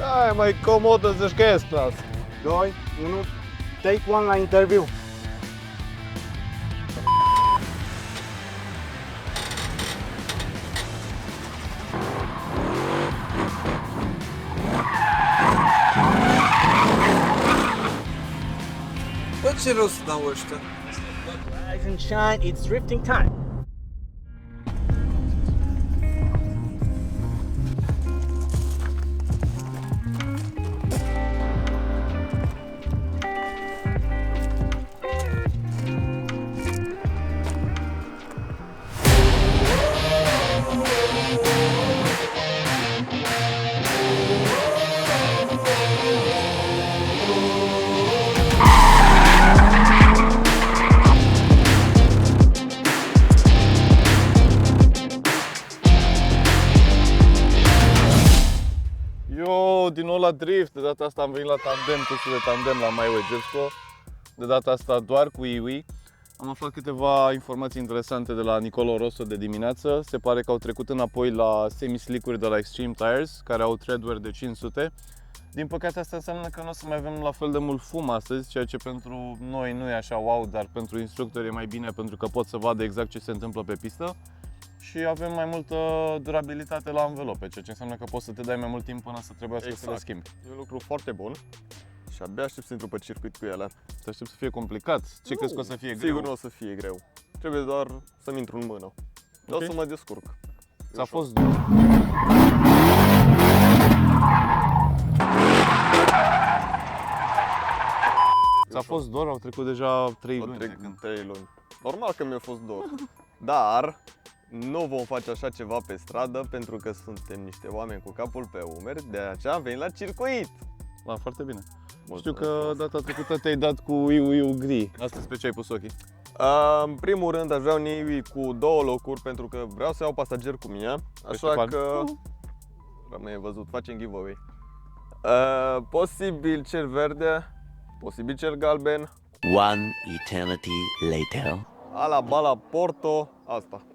Da, e mai comodă să-și căiesc clasă. 2, 1, take one la interviu. Bă, ce rău să dau ăștia? Rise and shine, it's drifting time. Eu din nou la drift, de data asta am venit la tandem, cursul de tandem la My Way Jeffsco. De data asta doar cu Iwi. Am aflat câteva informații interesante de la Nicolo Rosso de dimineață. Se pare că au trecut înapoi la semi-slick-uri de la Extreme Tires, care au treadwear de 500. Din păcate asta înseamnă că nu o să mai avem la fel de mult fum astăzi, ceea ce pentru noi nu e așa wow, dar pentru instructori e mai bine pentru că pot să vadă exact ce se întâmplă pe pistă. Și avem mai multă durabilitate la anvelope, ceea ce înseamnă că poți să te dai mai mult timp până să trebuiască să le schimbi. E un lucru foarte bun și abia aștept să intru pe circuit cu ele. Te aștept să fie complicat? Ce crezi că o să fie greu? Sigur nu o să fie greu. Trebuie doar să-mi intru în mână. O să mă descurc. Ți-a fost Ți-a fost dor? Au trecut deja 3 luni. 3 luni. Normal că mi-a fost dor. Dar nu vom face așa ceva pe stradă pentru că suntem niște oameni cu capul pe umeri, de aceea am venit la circuit. Da, foarte bine. Mulțumesc. Știu că data trecută te-ai dat cu Iu gri. Astăzi pe ce ai pus ochii? În primul rând aș vrea un Iwi cu 2 locuri pentru că vreau să iau pasager cu mine. Așa Ștefan. că rămâne văzut, facem giveaway. Posibil cel verde, posibil cel galben. One eternity later. Ala bala Porto, asta.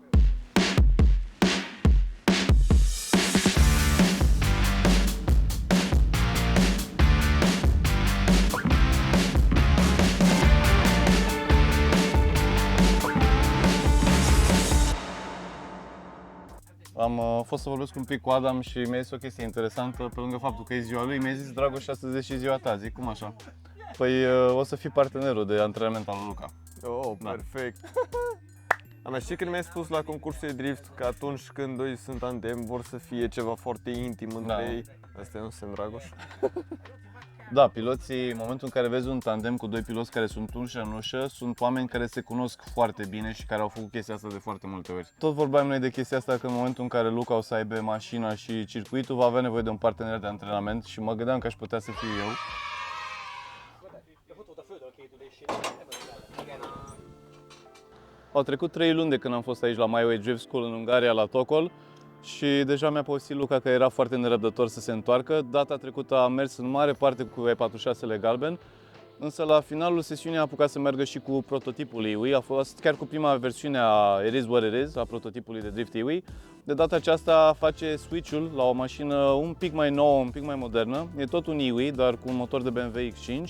Am fost să vorbesc un pic cu Adam și mi-a zis o chestie interesantă. Pe lângă faptul că e ziua lui, mi-a zis: Dragoș, astăzi e și ziua ta. Zic, cum așa? Păi o să fii partenerul de antrenament al lui Luca. Oh, perfect. Am știi când mi-ai spus la concursul de drift că atunci când doi sunt tandem vor să fie ceva foarte intim între ei. Asta nu sunt Dragoș. Da, piloții, în momentul în care vezi un tandem cu doi piloți care sunt ușă în ușă, sunt oameni care se cunosc foarte bine și care au făcut chestia asta de foarte multe ori. Tot vorbeam noi de chestia asta că în momentul în care Luca o să aibă mașina și circuitul va avea nevoie de un partener de antrenament și mă gândeam că aș putea să fiu eu. Au trecut 3 luni de când am fost aici la My Way Drift School în Ungaria, la Tokol. Și deja mi-a povestit Luca că era foarte nerăbdător să se întoarcă. Data trecută a mers în mare parte cu E46-le galben, însă la finalul sesiunii a apucat să meargă și cu prototipul Iwi. A fost chiar cu prima versiune a It Is What It Is, a prototipului de drift Iwi. De data aceasta face switch-ul la o mașină un pic mai nouă, un pic mai modernă. E tot un Iwi, dar cu un motor de BMW X5.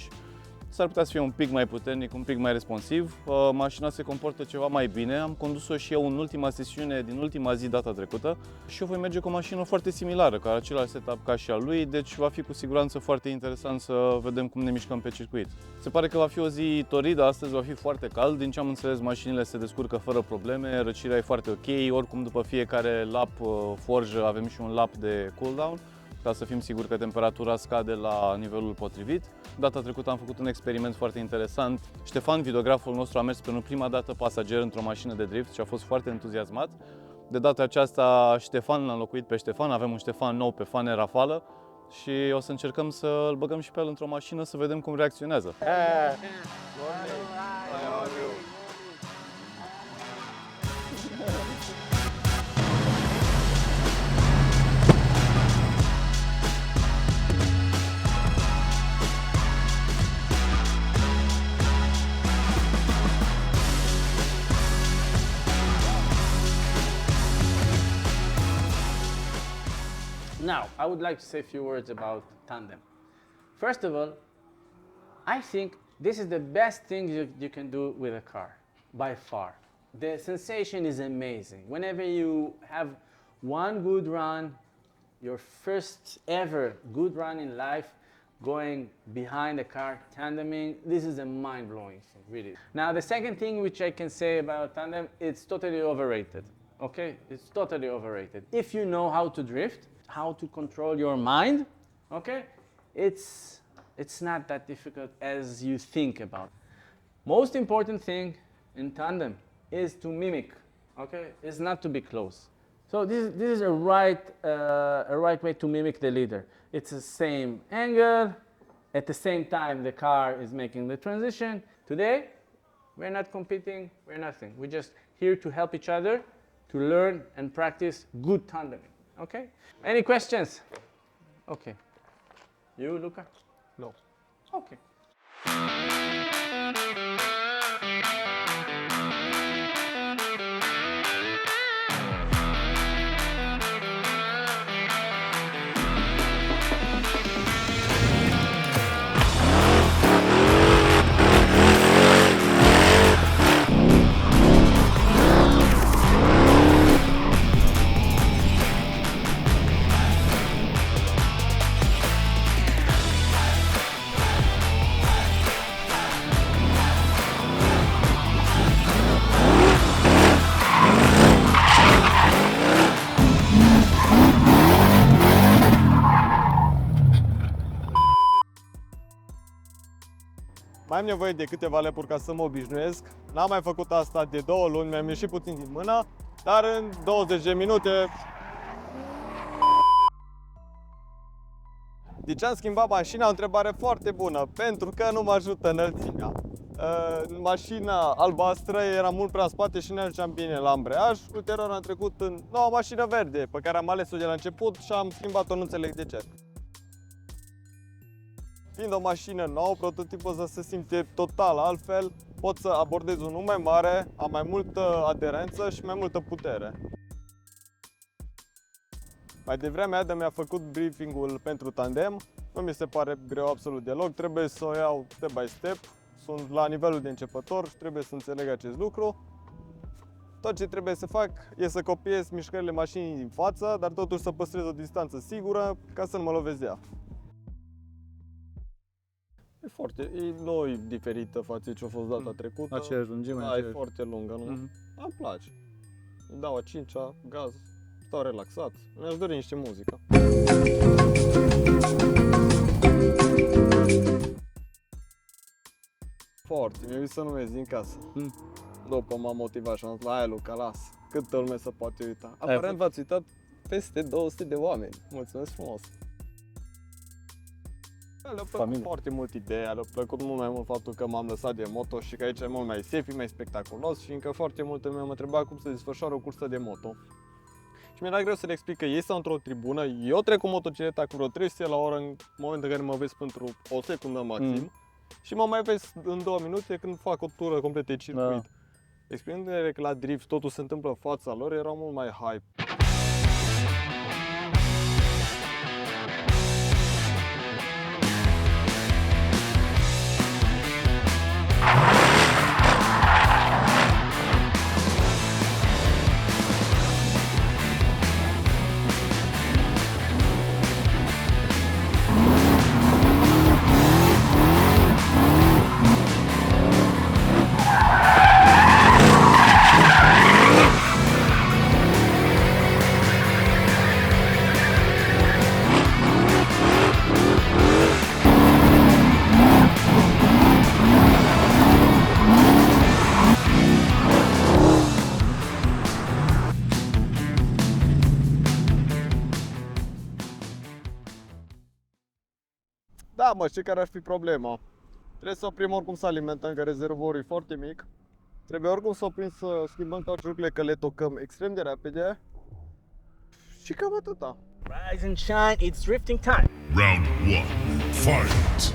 S-ar putea să fie un pic mai puternic, un pic mai responsiv. Mașina se comportă ceva mai bine. Am condus-o și eu în ultima sesiune din ultima zi data trecută și eu voi merge cu o mașină foarte similară, ca același setup ca și al lui, deci va fi cu siguranță foarte interesant să vedem cum ne mișcăm pe circuit. Se pare că va fi o zi toridă, astăzi va fi foarte cald, din ce am înțeles mașinile se descurcă fără probleme, răcirea e foarte ok, oricum după fiecare lap forjă avem și un lap de cooldown, ca să fim siguri că temperatura scade la nivelul potrivit. Data trecută am făcut un experiment foarte interesant. Ștefan, videograful nostru, a mers pentru prima dată pasager într-o mașină de drift și a fost foarte entuziasmat. De data aceasta Ștefan l-a înlocuit pe Ștefan, avem un Ștefan nou pe fane rafală și o să încercăm să îl băgăm și pe el într-o mașină să vedem cum reacționează. Now, I would like to say a few words about tandem. First of all, I think this is the best thing you can do with a car, by far. The sensation is amazing. Whenever you have one good run, your first ever good run in life, going behind a car, tandeming, this is a mind-blowing thing, really. Now, the second thing which I can say about tandem, it's totally overrated, okay? It's totally overrated. If you know how to drift, how to control your mind, okay? It's not that difficult as you think about. Most important thing in tandem is to mimic, okay? It's not to be close. So this is a right way to mimic the leader. It's the same angle. At the same time, the car is making the transition. Today, we're not competing, we're nothing. We're just here to help each other, to learn and practice good tandeming, okay? Any questions? Okay. You, Luca? No. Okay. Mai am nevoie de câteva lepuri ca să mă obișnuiesc. N-am mai făcut asta de 2 luni, mi-am ieșit puțin din mână, dar în 20 de minute... De ce am schimbat mașina? O întrebare foarte bună, pentru că nu mă ajută înălțimea. Mașina albastră era mult prea în spate și nu ajungeam bine la ambreiaj. Ulterior am trecut în noua mașină verde, pe care am ales-o de la început și am schimbat-o, nu înțeleg de ce. Fiind o mașină nouă, prototipul ăsta se simte total altfel, pot să abordez un mai mare, am mai multă aderență și mai multă putere. Mai devreme Adam mi-a făcut briefing-ul pentru tandem, nu mi se pare greu absolut deloc, trebuie să o iau step by step, sunt la nivelul de începător și trebuie să înțeleg acest lucru. Tot ce trebuie să fac e să copiez mișcările mașinii din față, dar totuși să păstrez o distanță sigură ca să nu mă lovesc de ea. Nu e diferită față de ce a fost data trecută. Aceeași lungime, Da, e foarte lungă, nu? Îmi place. Îmi dau a 5-a, gaz, stau relaxat. Mi-aș dori niște muzică. Foarte, mi-a zis să nu ies din casă. După m-am motivat și am zis, la aia, Luca, las. Câtă lume se poate uita. Aparent v-ați uitat peste 200 de oameni. Mulțumesc frumos! Le-a plăcut foarte mult ideea, le-a plăcut mult mai mult faptul că m-am lăsat de moto și că aici e mult mai safe, mai spectaculos și încă foarte multă lume mă întreba cum se desfășoară o cursă de moto. Și mi-era greu să le explic că ei stau într-o tribună, eu trec cu motocicleta cu vreo 300 la oră în momentul în care mă vezi pentru o secundă maxim și mă mai vezi în 2 minute când fac o tură completă de circuit. Da. Explicându-le că la drift totul se întâmplă în fața lor, erau mult mai hype. Da, mă, știi care ar fi problema? Trebuie să oprim oricum să alimentăm, că rezervorul e foarte mic. Trebuie oricum să oprim să schimbăm cauciucurile, că le tocăm extrem de repede. Și cam atâta. Rise and shine, it's drifting time. Round 1. Fight!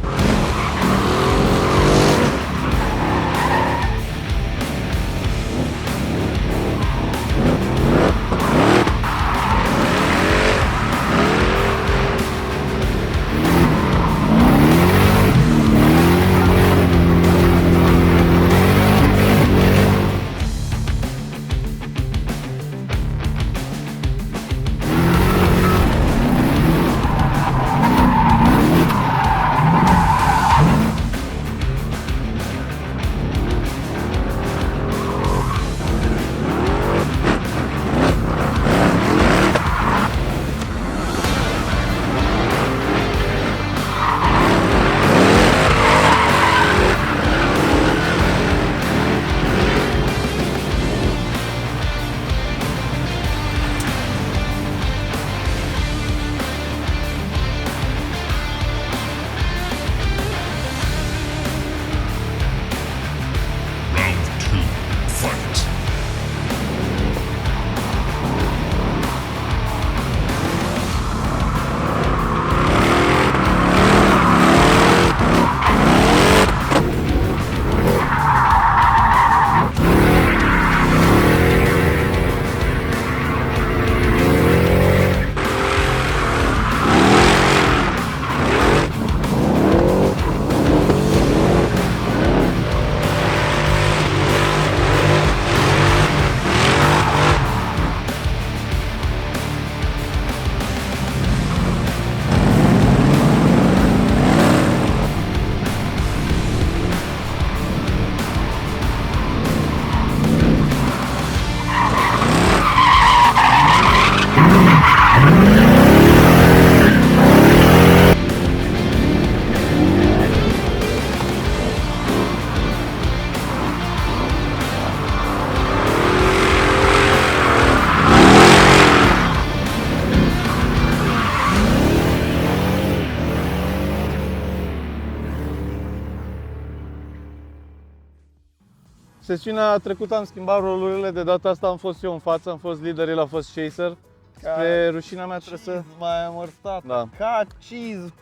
Sesiunea trecută am schimbat rolurile, de data asta am fost eu în față, am fost lider, el a fost chaser. Spre rușinea mea trebuie să... mai amărstat. Da. Ca cheese.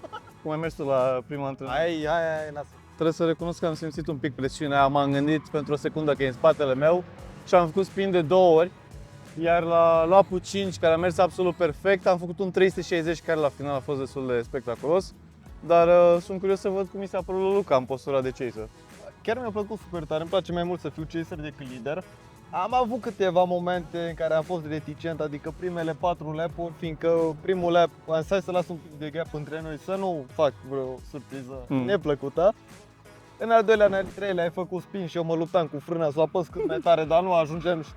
Cum ai mers tu la prima întâlnire? Hai, lasă. Trebuie să recunosc că am simțit un pic presiunea, m-am gândit pentru o secundă că e în spatele meu și am făcut spin de 2 ori. Iar la lapul 5, care a mers absolut perfect, am făcut un 360 care la final a fost destul de spectaculos. Dar sunt curios să văd cum mi s-a părut lui Luca în postura de chaser. Chiar mi-a plăcut super tare, îmi place mai mult să fiu chaser decât lider. Am avut câteva momente în care am fost reticent, adică primele 4 lap-uri, fiindcă primul lap am zis să las un pic de gap între noi, să nu fac vreo surpriză neplăcută. În al doilea, în al treilea ai făcut spin și eu mă luptam cu frâna să o apăs cât mai tare, dar nu ajungem și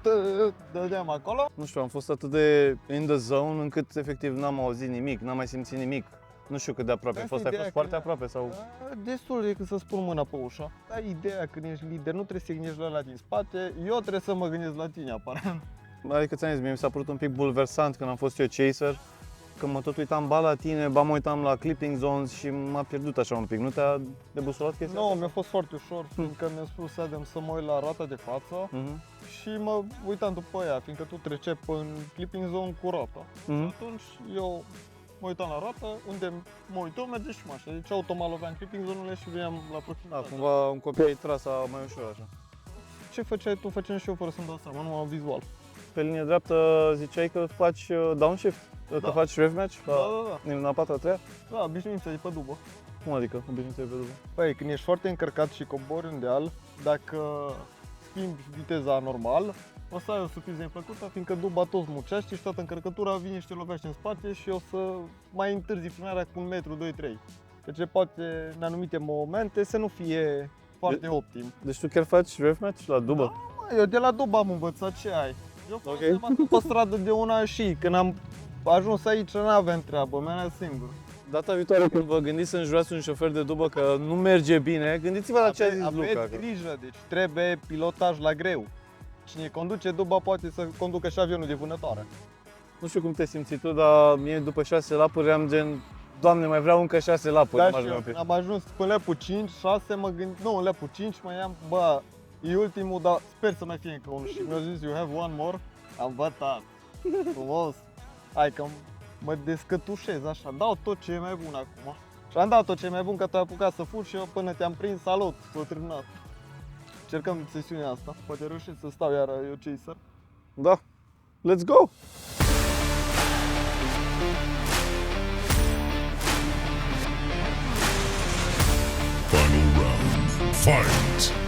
dădeam acolo. Nu știu, am fost atât de in the zone încât efectiv n-am auzit nimic, n-am mai simțit nimic. Nu știu cât de aproape ai fost, foarte aproape sau... Destul decât să spun mâna pe ușă. Ai ideea când ești lider, nu trebuie să te gândești la din spate, eu trebuie să mă gândesc la tine aparent. Adică ți-am zis, mie mi s-a părut un pic bulversant când am fost eu chaser. Când mă tot uitam ba la tine, ba mă uitam la clipping zones și m-a pierdut așa un pic. Nu te-a debusolat chestia Nu, asta? mi-a fost foarte ușor, fiindcă mi-a spus Adam să mă uit la rata de față și mă uitam după ea, fiindcă tu treceai în clipping zone cu rata. Și atunci eu mă uitam la rată, unde mă uitam, merge și mașina. Deci automat loveam clipping zonele și veneam la Da, proximitate. cumva un copiai trasa mai ușor așa. Ce făceai tu, făceam și eu fără să-mi dau seama, nu am vizual. Pe linie dreaptă ziceai că faci downshift, că faci rev match în a 4-a, 3-a? Da, obișnuința e pe dubă. Cum adică obișnuința e pe dubă? Păi, când ești foarte încărcat și cobori un deal, dacă schimbi viteza normal, o să ai o surpriză neplăcută, fiindcă duba tot smucește și toată încărcătura vine și te lovește în spate și o să mai întârzi frânarea cu 1 metru, 2, 3. Deci poate în anumite momente să nu fie foarte optim. Deci tu chiar faci rev match la dubă? Da, eu de la duba am învățat ce ai. Eu Ok. pe stradă de una și când am ajuns aici n-aveam treabă, mea singur. Data viitoare când vă gândiți să înjurați un șofer de dubă că nu merge bine, gândiți-vă la ce a zis Luca. Aveți grijă, deci trebuie pilotaj la greu. Cine conduce duba poate să conducă și avionul de vânătoare. Nu știu cum te simți tu, dar mie după 6 lapuri am gen, Doamne, mai vreau încă 6 lapuri. Da, m-aș și mai eu, opri. am ajuns până lepul 5, 6, mă gând, nu, în lepul 5 mai am, bă, e ultimul, dar sper să mai fie încă unul. Și mi-a zis, you have one more? Am bătat. Frumos. Hai că mă descătușez așa, dau tot ce e mai bun acum. Și am dat tot ce e mai bun, că tu ai apucat să fugi și eu până te-am prins, salut, s-a terminat. Cercăm sesiunea asta, poate reușesc să stau iar eu chaser. Da, let's go! Final round. Fight!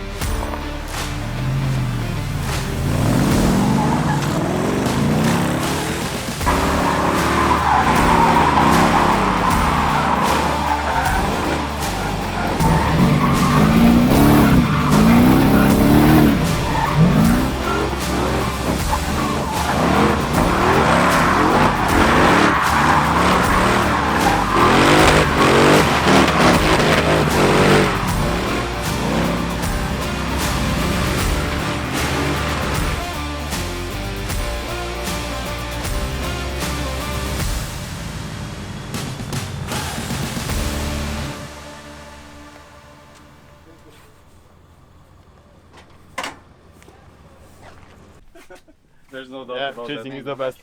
There's no doubt about that. is the best.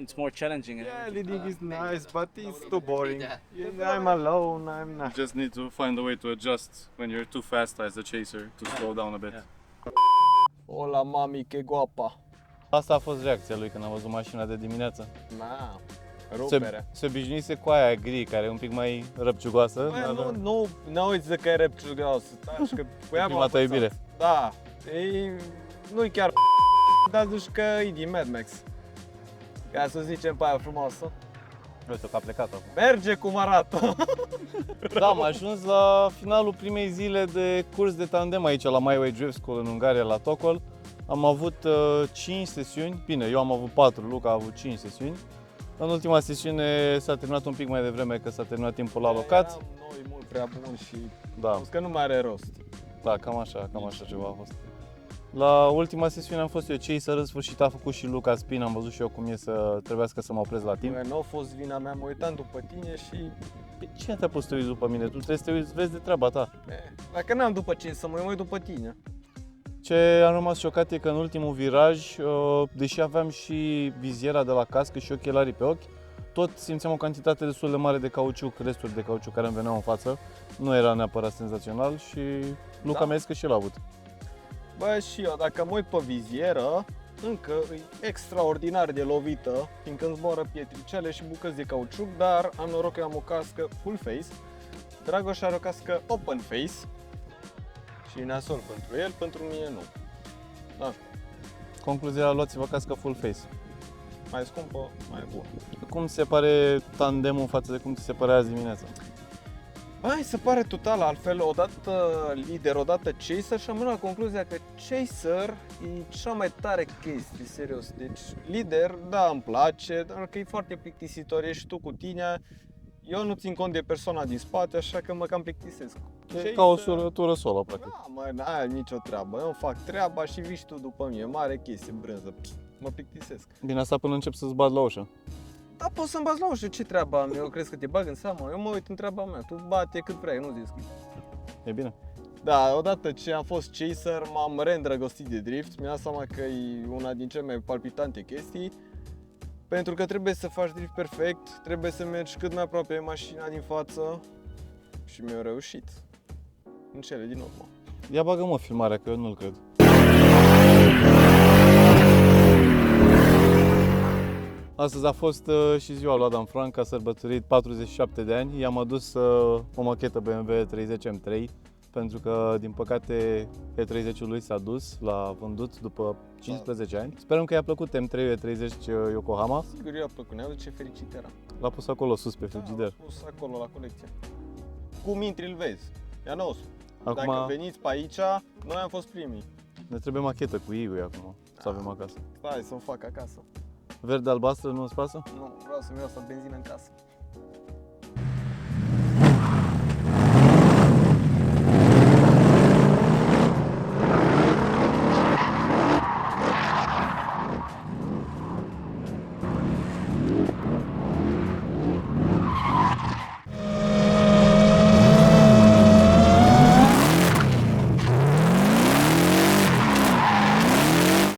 It's more challenging. Yeah, leading is nice, but it's too boring. I'm alone, I'm not. You just need to find a way to adjust when you're too fast as a chaser to slow down a bit. Hola mami, que guapa. Asta a fost reacția lui când a văzut mașina de dimineață. Na, rupere. Se obișnuise cu aia gri, care e un pic mai răpciugoasă. Băi, nu uiți că e repciugos. Că cu ea Prima ta iubire. Da, nu-i chiar dar zici că e din Mad Max. Ca să zicem pe aia frumoasă. Uite că a plecat acum. Merge cum arată. Da, am ajuns la finalul primei zile de curs de tandem aici la My Way Drift School în Ungaria, la Tocol. Am avut 5 sesiuni, bine, eu am avut 4, Luca a avut 5 sesiuni. În ultima sesiune s-a terminat un pic mai devreme, că s-a terminat timpul alocat. Noi mult prea bun și Da, că nu mai are rost. da, cam așa ceva a fost. La ultima sesiune am fost eu Chaser, în sfârșit a făcut și Luca Spin, am văzut și eu cum e să trebuiască să mă opresc la timp. Bă, nu a fost vina mea, mă uitam după tine și... Pe cine te-a pus să te uiți după mine? Tu trebuie să te uiți, vezi de treaba ta. Dacă n-am după cine să mă uit după tine. Ce am rămas șocat e că în ultimul viraj, deși aveam și viziera de la cască și ochelarii pe ochi, tot simțeam o cantitate destul de mare de cauciuc, resturi de cauciuc care îmi veneau în față. Nu era neapărat senzațional și Luca Da. mi-a zis că și l-a avut. Bă, și eu, dacă mă uit pe vizieră, încă e extraordinar de lovită, fiindcă îmi zboară pietricele și bucăți de cauciuc, dar am noroc că eu am o cască full face. Dragoș are o cască open face și e nasol pentru el, pentru mine nu. Da, Concluzia, luați-vă cască full face. mai scumpă, mai bună. Cum ți se pare tandemul față de cum ți se părea azi dimineața? Băi, se pare total altfel, odată lider, odată chaser și am ajuns la concluzia că chaser e cea mai tare chestie, serios. Deci lider, da, îmi place, dar că e foarte plictisitor, ești tu cu tine, eu nu țin cont de persoana din spate, așa că mă cam plictisesc. E ca o surătură solo, practic. Da, mă, n-ai nicio treabă, eu fac treaba și vii și tu după mine, mare chestie, brânză, mă plictisesc. Bine, asta până încep să-ți bat la ușă. Da, poți să-mi bați la ușă, ce treaba am eu, crezi că te bag în seamă? Eu mă uit în treaba mea, tu bate cât vrei, nu deschid. E bine. Da, odată ce am fost chaser, m-am reîndrăgostit de drift. Mi-am dat seama că e una din cele mai palpitante chestii. Pentru că trebuie să faci drift perfect, trebuie să mergi cât mai aproape de mașina din față. Și mi-a reușit. În cele din urmă. Ia bagă-mă filmarea, că eu nu-l cred. Astăzi a fost și ziua lui Adam Frank, a sărbătorit 47 de ani. I-am adus o machetă BMW 30 M3, pentru că, din păcate, E30-ul lui s-a dus, l-a vândut după 15 ani. Sperăm că i-a plăcut M3 E30 Yokohama. Sigur, eu a plăcut, ne ce fericit era. L-a pus acolo sus pe Da, frigider. l-am pus acolo la colecție. Cum intri, îl vezi. Ia nostru. Acum Dacă veniți pe aici, noi am fost primii. ne trebuie machetă cu Igui acum, să avem acasă. Stai să-mi fac acasă. Verde albastră nu-ți pasă? Nu, vreau să-mi iau asta benzină în casă.